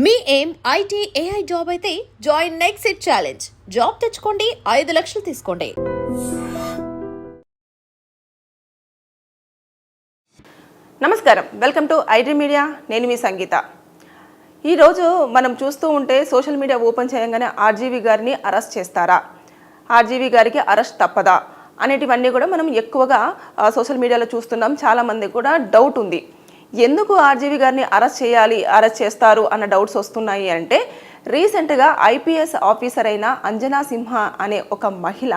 మీ ఏం IT AI job అయితే join next it challenge. Job తెచ్చుకోండి, 5 లక్షలు తీసుకోండి. నమస్కారం, వెల్కమ్ టు ఐటీ మీడియా. నేను మీ సంగీత. ఈరోజు మనం చూస్తూ ఉంటే సోషల్ మీడియా ఓపెన్ చేయగానే ఆర్జీవీ గారిని అరెస్ట్ చేస్తారా, ఆర్జీవీ గారికి అరెస్ట్ తప్పదా అనేటివన్నీ కూడా మనం ఎక్కువగా సోషల్ మీడియాలో చూస్తున్నాం. చాలామంది కూడా డౌట్ ఉంది, ఎందుకు ఆర్జీవీ గారిని అరెస్ట్ చేస్తారు అన్న డౌట్స్ వస్తున్నాయి. అంటే రీసెంట్గా ఐపీఎస్ ఆఫీసర్ అయిన అంజనా సింహ అనే ఒక మహిళ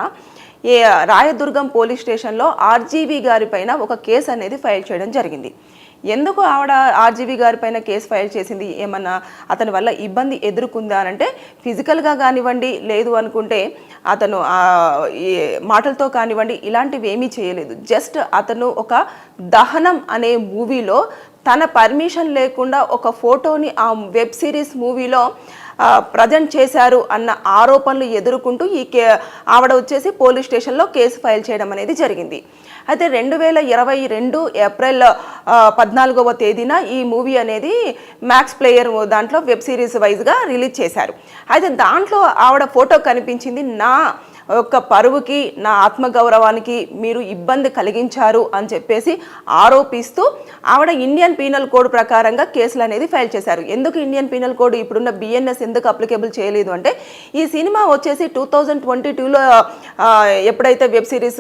రాయదుర్గం పోలీస్ స్టేషన్లో ఆర్జీవీ గారి పైన ఒక కేసు అనేది ఫైల్ చేయడం జరిగింది. ఎందుకు ఆవిడ ఆర్జీవీ గారి పైన కేసు ఫైల్ చేసింది, ఏమన్నా అతని వల్ల ఇబ్బంది ఎదుర్కొందా అంటే ఫిజికల్గా కానివ్వండి, లేదు అనుకుంటే అతను మాటలతో కానివ్వండి, ఇలాంటివి ఏమీ చేయలేదు. జస్ట్ అతను ఒక దహనం అనే మూవీలో తన పర్మిషన్ లేకుండా ఒక ఫోటోని ఆ వెబ్ సిరీస్ మూవీలో ప్రజెంట్ చేశారు అన్న ఆరోపణలు ఎదుర్కొంటూ ఆవిడ వచ్చేసి పోలీస్ స్టేషన్లో కేసు ఫైల్ చేయడం అనేది జరిగింది. అయితే 2022 ఏప్రిల్ 14వ తేదీన ఈ మూవీ అనేది మ్యాక్స్ ప్లేయర్ దాంట్లో వెబ్ సిరీస్ వైజ్గా రిలీజ్ చేశారు. అయితే దాంట్లో ఆవిడ ఫోటో కనిపించింది, నా యొక్క పరువుకి, నా ఆత్మగౌరవానికి మీరు ఇబ్బంది కలిగించారు అని చెప్పేసి ఆరోపిస్తూ ఆవిడ ఇండియన్ పీనల్ కోడ్ ప్రకారంగా కేసులు అనేది ఫైల్ చేశారు. ఎందుకు ఇండియన్ పీనల్ కోడ్ ఇప్పుడున్న బిఎన్ఎస్ ఎందుకు అప్లికేబుల్ చేయలేదు అంటే, ఈ సినిమా వచ్చేసి 2022లో ఎప్పుడైతే వెబ్ సిరీస్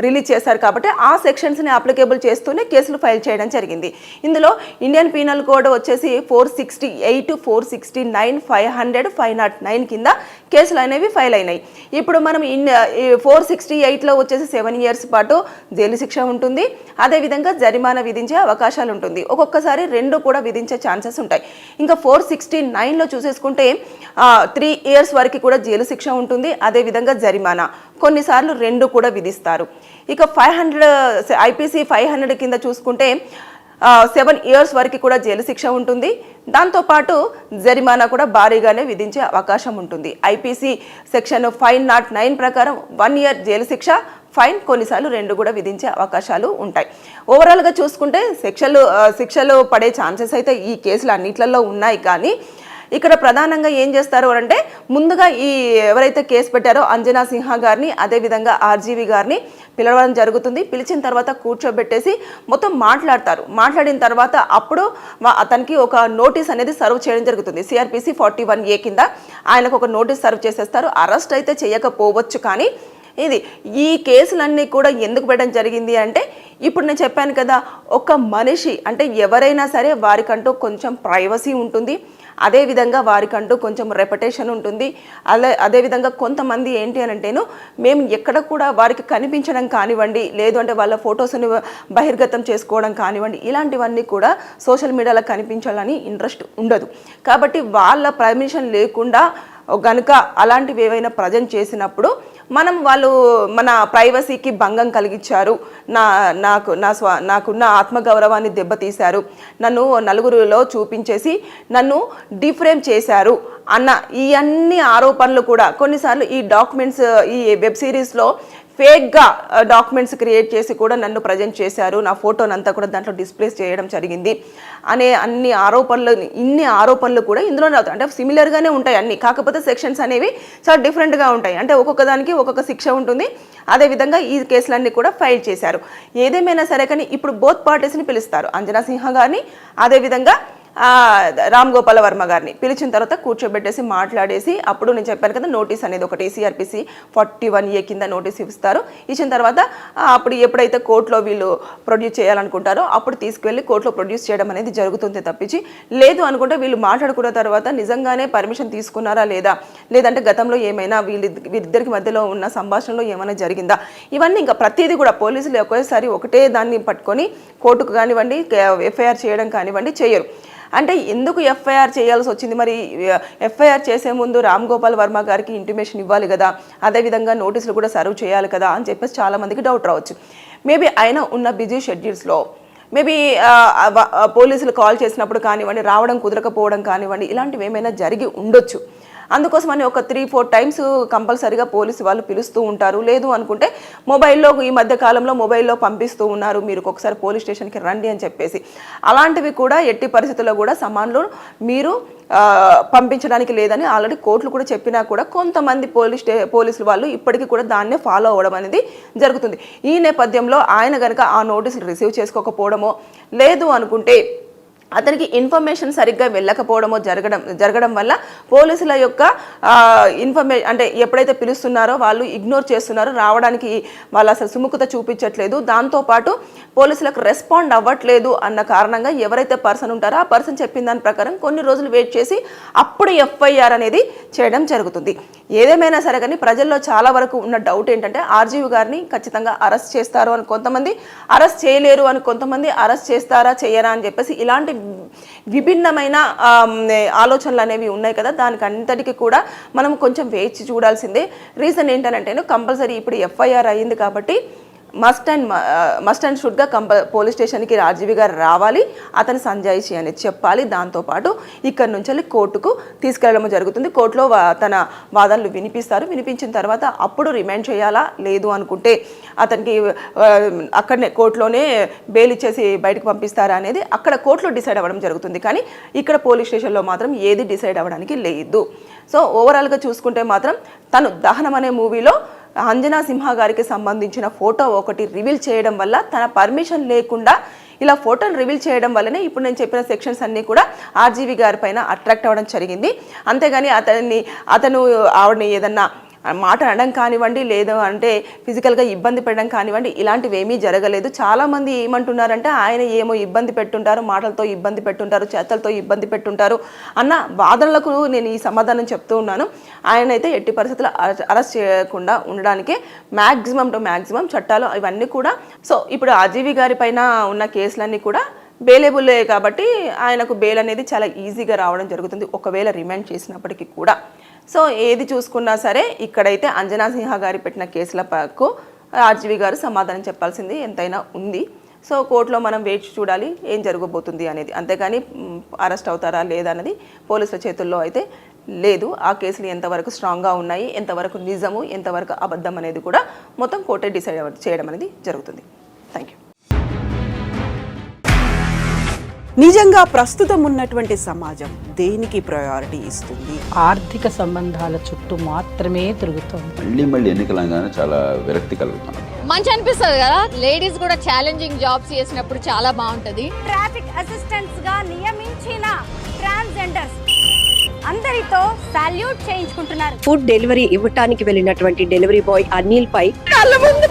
రిలీజ్ చేశారు కాబట్టి ఆ సెక్షన్స్ని అప్లికేబుల్ చేస్తూనే కేసులు ఫైల్ చేయడం జరిగింది. ఇందులో ఇండియన్ పీనల్ కోడ్ వచ్చేసి 468, 469, 500, 509 కింద కేసులు అనేవి ఫైల్ అయినాయి. ఇప్పుడు మనం 468లో వచ్చేసి 7 years పాటు జైలు శిక్ష ఉంటుంది. అదేవిధంగా జరిమానా విధించే అవకాశాలు ఉంటుంది. ఒక్కొక్కసారి 2 కూడా విధించే ఛాన్సెస్ ఉంటాయి. ఇంకా 469లో చూసేసుకుంటే 3 years వరకు కూడా జైలు శిక్ష ఉంటుంది. అదేవిధంగా జరిమానా కొన్నిసార్లు 2 కూడా విధిస్తారు. ఇక 500 ఐపీసీ 500 కింద చూసుకుంటే 7 years వరకు కూడా జైలు శిక్ష ఉంటుంది. దాంతోపాటు జరిమానా కూడా భారీగానే విధించే అవకాశం ఉంటుంది. ఐపీసీ సెక్షన్ 509 ప్రకారం 1 year జైలు శిక్ష, ఫైన్, కొన్నిసార్లు 2 కూడా విధించే అవకాశాలు ఉంటాయి. ఓవరాల్గా చూసుకుంటే శిక్షలు పడే ఛాన్సెస్ అయితే ఈ కేసులు అన్నిట్లలో ఉన్నాయి. కానీ ఇక్కడ ప్రధానంగా ఏం చేస్తారు అంటే, ముందుగా ఈ ఎవరైతే కేసు పెట్టారో అంజనా సింహ గారిని, అదేవిధంగా ఆర్జీవీ గారిని పిలవడం జరుగుతుంది. పిలిచిన తర్వాత కూర్చోబెట్టేసి మొత్తం మాట్లాడతారు. మాట్లాడిన తర్వాత అప్పుడు అతనికి ఒక నోటీస్ అనేది సర్వ్ చేయడం జరుగుతుంది. సిఆర్పిసి 41A కింద ఆయనకు ఒక నోటీస్ సర్వ్ చేసేస్తారు. అరెస్ట్ అయితే చేయకపోవచ్చు, కానీ ఈ కేసులన్నీ కూడా ఎందుకు పెట్టడం జరిగింది అంటే, ఇప్పుడు నేను చెప్పాను కదా, ఒక మనిషి అంటే ఎవరైనా సరే వారికంటూ కొంచెం ప్రైవసీ ఉంటుంది. అదేవిధంగా వారికంటూ కొంచెం రెప్యుటేషన్ ఉంటుంది. అదేవిధంగా కొంతమంది ఏంటి అని అంటేను, మేము ఎక్కడ కూడా వారికి కనిపించడం కానివ్వండి, లేదు అంటే వాళ్ళ ఫొటోస్ని బహిర్గతం చేసుకోవడం కానివ్వండి, ఇలాంటివన్నీ కూడా సోషల్ మీడియాలో కనిపించాలని ఇంట్రెస్ట్ ఉండదు. కాబట్టి వాళ్ళ పర్మిషన్ లేకుండా గనుక అలాంటివి ఏవైనా ప్రజెంట్ చేసినప్పుడు వాళ్ళు మన ప్రైవసీకి భంగం కలిగించారు, నాకున్న ఆత్మగౌరవాన్ని దెబ్బతీశారు, నన్ను నలుగురిలో చూపించేసి నన్ను డిఫ్రేమ్ చేశారు అన్న ఈ అన్ని ఆరోపణలు కూడా కొన్నిసార్లు ఈ డాక్యుమెంట్స్, ఈ వెబ్ సిరీస్లో ఫేక్గా డాక్యుమెంట్స్ క్రియేట్ చేసి కూడా నన్ను ప్రజెంట్ చేశారు, నా ఫోటోనంతా కూడా దాంట్లో డిస్ప్లేస్ చేయడం జరిగింది అనే ఇన్ని ఆరోపణలు కూడా ఇందులోనే అవుతాయి. అంటే సిమిలర్గానే ఉంటాయి అన్ని, కాకపోతే సెక్షన్స్ అనేవి చాలా డిఫరెంట్గా ఉంటాయి. అంటే ఒక్కొక్క దానికి ఒక్కొక్క శిక్ష ఉంటుంది. అదేవిధంగా ఈ కేసులన్నీ కూడా ఫైల్ చేశారు. ఏదేమైనా సరే కానీ ఇప్పుడు బోత్ పార్టీస్ని పిలుస్తారు, అంజనా సింహ గారిని, అదేవిధంగా రామ్ గోపాల్ వర్మ గారిని పిలిచిన తర్వాత కూర్చోబెట్టేసి మాట్లాడేసి, అప్పుడు నేను చెప్పాను కదా, నోటీస్ అనేది ఒకటి సిఆర్పిసి 41A కింద నోటీస్ ఇస్తారు. ఇచ్చిన తర్వాత అప్పుడు ఎప్పుడైతే కోర్టులో వీళ్ళు ప్రొడ్యూస్ చేయాలనుకుంటారో అప్పుడు తీసుకువెళ్ళి కోర్టులో ప్రొడ్యూస్ చేయడం అనేది జరుగుతుంది తప్పించి, లేదు అనుకుంటే వీళ్ళు మాట్లాడుకున్న తర్వాత నిజంగానే పర్మిషన్ తీసుకున్నారా లేదా, లేదంటే గతంలో ఏమైనా వీళ్ళిద్దరికి మధ్యలో ఉన్న సంభాషణలో ఏమైనా జరిగిందా, ఇవన్నీ ఇంకా ప్రతిదీ కూడా పోలీసులు ఒకేసారి ఒకటే దాన్ని పట్టుకొని కోర్టుకు కానివ్వండి, ఎఫ్ఐఆర్ చేయడం కానివ్వండి చేయరు. అంటే ఎందుకు ఎఫ్ఐఆర్ చేయాల్సి వచ్చింది? మరి ఎఫ్ఐఆర్ చేసే ముందు రామ్ గోపాల్ వర్మ గారికి ఇంటిమేషన్ ఇవ్వాలి కదా, అదేవిధంగా నోటీసులు కూడా సర్వ్ చేయాలి కదా అని చెప్పేసి చాలామందికి డౌట్ రావచ్చు. మేబీ ఆయన ఉన్న బిజీ షెడ్యూల్స్లో మేబీ పోలీసులు కాల్ చేసినప్పుడు కానివ్వండి, రావడం కుదరకపోవడం కానివ్వండి, ఇలాంటివి ఏమైనా జరిగి ఉండొచ్చు. అందుకోసమని ఒక 3-4 టైమ్స్ కంపల్సరీగా పోలీసు వాళ్ళు పిలుస్తూ ఉంటారు. లేదు అనుకుంటే మొబైల్లో ఈ మధ్య కాలంలో మొబైల్లో పంపిస్తూ ఉన్నారు, మీరు ఒకసారి పోలీస్ స్టేషన్కి రండి అని చెప్పేసి. అలాంటివి కూడా ఎట్టి పరిస్థితుల్లో కూడా సమాన్లు మీరు పంపించడానికి లేదని ఆల్రెడీ కోర్టులు కూడా చెప్పినా కూడా కొంతమంది పోలీసులు వాళ్ళు ఇప్పటికీ కూడా దాన్నే ఫాలో అవ్వడం అనేది జరుగుతుంది. ఈ నేపథ్యంలో ఆయన కనుక ఆ నోటీసులు రిసీవ్ చేసుకోకపోవడమో, లేదు అనుకుంటే అతనికి ఇన్ఫర్మేషన్ సరిగ్గా వెళ్ళకపోవడమో జరగడం వల్ల పోలీసుల యొక్క అంటే ఎప్పుడైతే పిలుస్తున్నారో వాళ్ళు ఇగ్నోర్ చేస్తున్నారో, రావడానికి వాళ్ళు అసలు సుముఖత చూపించట్లేదు, దాంతోపాటు పోలీసులకు రెస్పాండ్ అవ్వట్లేదు అన్న కారణంగా ఎవరైతే పర్సన్ ఉంటారో ఆ పర్సన్ చెప్పిన దాని ప్రకారం కొన్ని రోజులు వెయిట్ చేసి అప్పుడు ఎఫ్ఐఆర్ అనేది చేయడం జరుగుతుంది. ఏదేమైనా సరే కానీ ప్రజల్లో చాలా వరకు ఉన్న డౌట్ ఏంటంటే ఆర్జీవి గారిని ఖచ్చితంగా అరెస్ట్ చేస్తారు అని కొంతమంది, అరెస్ట్ చేయలేరు అని కొంతమంది, అరెస్ట్ చేస్తారా చేయరా అని చెప్పేసి ఇలాంటి విభిన్నమైన ఆలోచనలు అనేవి ఉన్నాయి కదా. దానికి అంతటికి కూడా మనం కొంచెం వేచి చూడాల్సిందే. రీజన్ ఏంటంటే కంపల్సరీ ఇప్పుడు ఎఫ్ఐఆర్ అయ్యింది కాబట్టి మస్ట్ అండ్ షుడ్గా పోలీస్ స్టేషన్కి ఆర్జీవి గారు రావాలి, అతను సంజాయిషి అనేది చెప్పాలి. దాంతోపాటు ఇక్కడ నుంచి కోర్టుకు తీసుకెళ్ళడం జరుగుతుంది. కోర్టులో తన వాదనలు వినిపించిన తర్వాత అప్పుడు రిమాండ్ చేయాలా, లేదు అనుకుంటే అతనికి అక్కడనే కోర్టులోనే బెయిల్ ఇచ్చేసి బయటకు పంపిస్తారా అనేది అక్కడ కోర్టులో డిసైడ్ అవ్వడం జరుగుతుంది. కానీ ఇక్కడ పోలీస్ స్టేషన్లో మాత్రం ఏది డిసైడ్ అవ్వడానికి లేదు. సో ఓవరాల్గా చూసుకుంటే మాత్రం తను దహనం అనే మూవీలో అంజనా సింహ గారికి సంబంధించిన ఫోటో ఒకటి రివీల్ చేయడం వల్ల, తన పర్మిషన్ లేకుండా ఇలా ఫోటోను రివీల్ చేయడం వల్లనే ఇప్పుడు నేను చెప్పిన సెక్షన్స్ అన్నీ కూడా ఆర్జీవి గారి పైన అట్రాక్ట్ అవ్వడం జరిగింది. అంతేగాని అతను ఆవిడని ఏదన్నా మాట అనడం కానివ్వండి, లేదు అంటే ఫిజికల్గా ఇబ్బంది పెట్టడం కానివ్వండి, ఇలాంటివి ఏమీ జరగలేదు. చాలామంది ఏమంటున్నారంటే ఆయన ఏమో ఇబ్బంది పెట్టుంటారు, మాటలతో ఇబ్బంది పెట్టుంటారు, చేతలతో ఇబ్బంది పెట్టుంటారు అన్న వాదనలకు నేను ఈ సమాధానం చెప్తూ ఉన్నాను. ఆయన అయితే ఎట్టి పరిస్థితుల్లో అరెస్ట్ చేయకుండా ఉండడానికే మ్యాక్సిమం చట్టాలు ఇవన్నీ కూడా. సో ఇప్పుడు ఆర్జీవి గారి పైన ఉన్న కేసులన్నీ కూడా బెయిలబుల్లే కాబట్టి ఆయనకు బెయిల్ అనేది చాలా ఈజీగా రావడం జరుగుతుంది, ఒకవేళ రిమాండ్ చేసినప్పటికీ కూడా. సో ఏది చూసుకున్నా సరే ఇక్కడైతే అంజనా సింహ గారి పెట్టిన కేసులకు ఆర్జీవి గారు సమాధానం చెప్పాల్సింది ఎంతైనా ఉంది. సో కోర్టులో మనం వేచి చూడాలి ఏం జరగబోతుంది అనేది. అంతేగాని అరెస్ట్ అవుతారా లేదా అనేది పోలీసుల చేతుల్లో అయితే లేదు. ఆ కేసులు ఎంతవరకు స్ట్రాంగ్గా ఉన్నాయి, ఎంతవరకు నిజము, ఎంతవరకు అబద్ధం అనేది కూడా మొత్తం కోర్టే డిసైడ్ చేయడం అనేది జరుగుతుంది. Thank you. నిజంగా ప్రస్తుతం ఉన్నటువంటి సమాజం దేనికి ప్రయారిటీ ఇస్తుంది? ఆర్థిక సంబంధాల చుట్టూ మాత్రమే తిరుగుతుంది. మళ్ళీ ఎన్నికలంగానే చాలా విరక్తి కలుగుతాను. మంచి అనిపిస్తుంది కదా, లేడీస్ కూడా ఛాలెంజింగ్ జాబ్స్ చేసినప్పుడు చాలా బాగుంటది. ట్రాఫిక్ అసిస్టెంట్స్ గా నియమించిన ట్రాన్స్జెండర్స్ అందరితో సాల్యూట్ చేయించుకుంటున్నారు. ఫుడ్ డెలివరీ ఇవ్వటానికి వెళ్ళినటువంటి డెలివరీ బాయ్ అనిల్ పై కళ్ళ ముందు